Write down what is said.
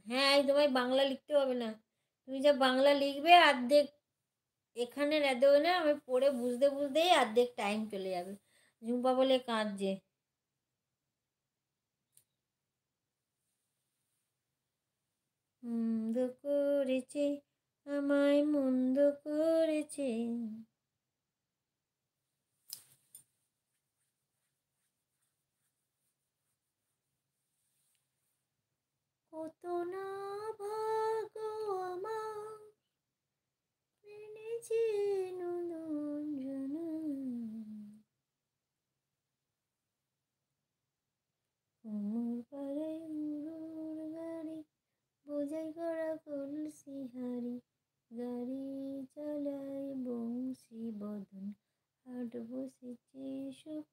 হ্যাঁ, তোমায় বাংলা লিখতে হবে না। তুমি যা বাংলা লিখবে অর্ধেক এখানে রেঁধেও না, আমি পড়ে বুঝতে বুঝতেই অর্ধেক টাইম চলে যাবে। ঝুম্পা বলে কাঁদছে। মন্দ করেছে, আমায় মন্দ করেছে। কত না ভাগ্য আমার এনেছে নতুন জনম। কুমোর পাড়ায় উড়োর গাড়ি, বোঝাই করা কলসি হাড়ি, গাড়ি চালায় বংশী বদন, হাট বসেছে সুখ